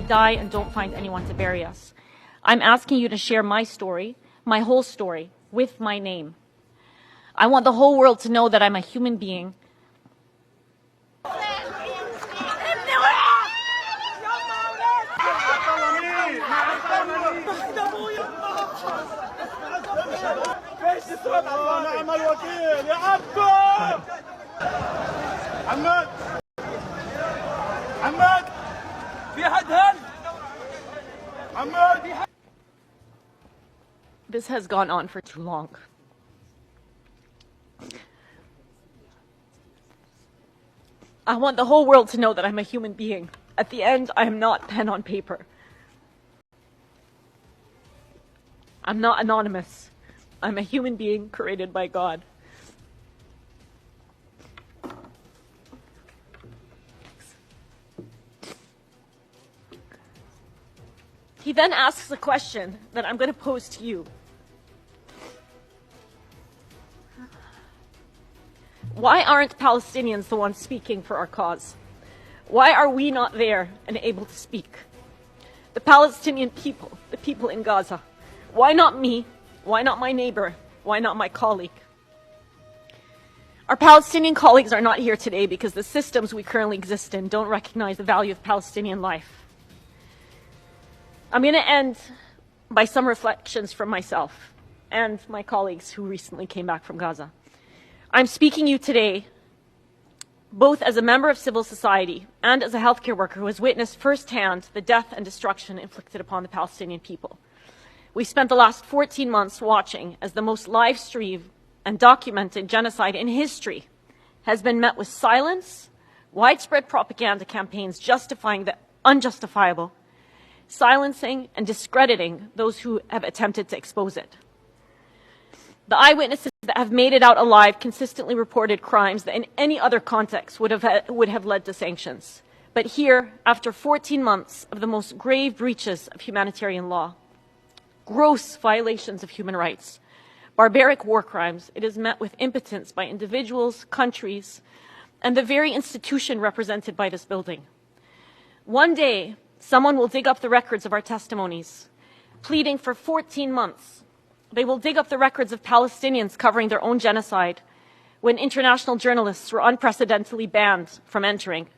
die and don't find anyone to bury us. I'm asking you to share my story, my whole story, with my name. I want the whole world to know that I'm a human being. This has gone on for too long. I want the whole world to know that I'm a human being. At the end, I am not pen on paper. I'm not anonymous. I'm a human being created by God. He then asks a question that I'm going to pose to you. Why aren't Palestinians the ones speaking for our cause? Why are we not there and able to speak? The Palestinian people, the people in Gaza. Why not me? Why not my neighbor? Why not my colleague? Our Palestinian colleagues are not here today because the systems we currently exist in don't recognize the value of Palestinian life. I'm going to end by some reflections from myself and my colleagues who recently came back from Gaza. I'm speaking to you today both as a member of civil society and as a healthcare worker who has witnessed firsthand the death and destruction inflicted upon the Palestinian people. We spent the last 14 months watching as the most live-streamed and documented genocide in history has been met with silence, widespread propaganda campaigns justifying the unjustifiable, silencing and discrediting those who have attempted to expose it. The eyewitnesses that have made it out alive consistently reported crimes that in any other context would have led to sanctions. But here, after 14 months of the most grave breaches of humanitarian law, gross violations of human rights, barbaric war crimes, it is met with impotence by individuals, countries, and the very institution represented by this building. One day, someone will dig up the records of our testimonies, pleading for 14 months. They will dig up the records of Palestinians covering their own genocide when international journalists were unprecedentedly banned from entering.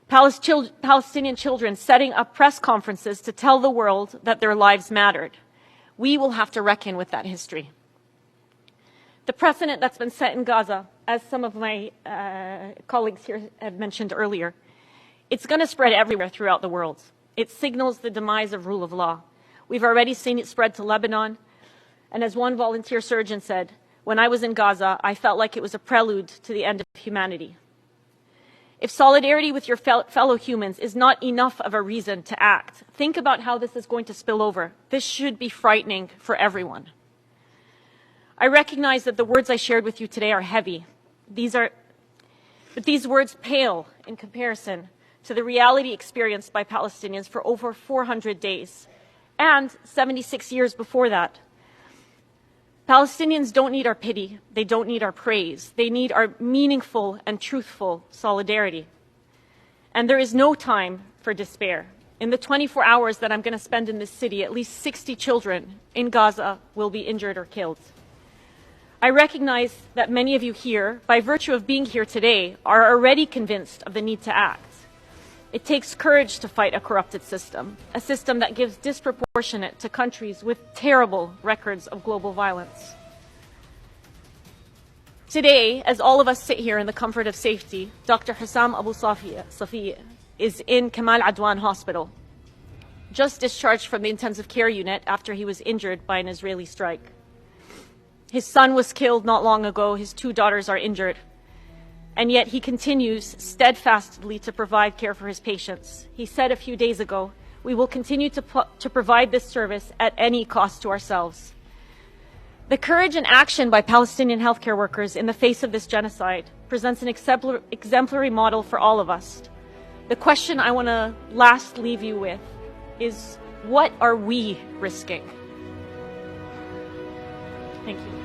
Palestinian children setting up press conferences to tell the world that their lives mattered. We will have to reckon with that history. The precedent that's been set in Gaza, as some of my colleagues here have mentioned earlier, it's going to spread everywhere throughout the world. It signals the demise of rule of law. We've already seen it spread to Lebanon. And as one volunteer surgeon said, when I was in Gaza, I felt like it was a prelude to the end of humanity. If solidarity with your fellow humans is not enough of a reason to act, think about how this is going to spill over. This should be frightening for everyone. I recognize that the words I shared with you today are heavy. But these words pale in comparison to the reality experienced by Palestinians for over 400 days and 76 years before that. Palestinians don't need our pity. They don't need our praise. They need our meaningful and truthful solidarity. And there is no time for despair. In the 24 hours that I'm going to spend in this city, at least 60 children in Gaza will be injured or killed. I recognize that many of you here, by virtue of being here today, are already convinced of the need to act. It takes courage to fight a corrupted system, a system that gives disproportionate to countries with terrible records of global violence. Today, as all of us sit here in the comfort of safety, Dr. Hussam Abu Safi is in Kamal Adwan Hospital, just discharged from the intensive care unit after he was injured by an Israeli strike. His son was killed not long ago. His 2 daughters are injured. And yet he continues steadfastly to provide care for his patients. He said a few days ago, we will continue to provide this service at any cost to ourselves. The courage and action by Palestinian healthcare workers in the face of this genocide presents an exemplary model for all of us. The question I want to last leave you with is, what are we risking? Thank you.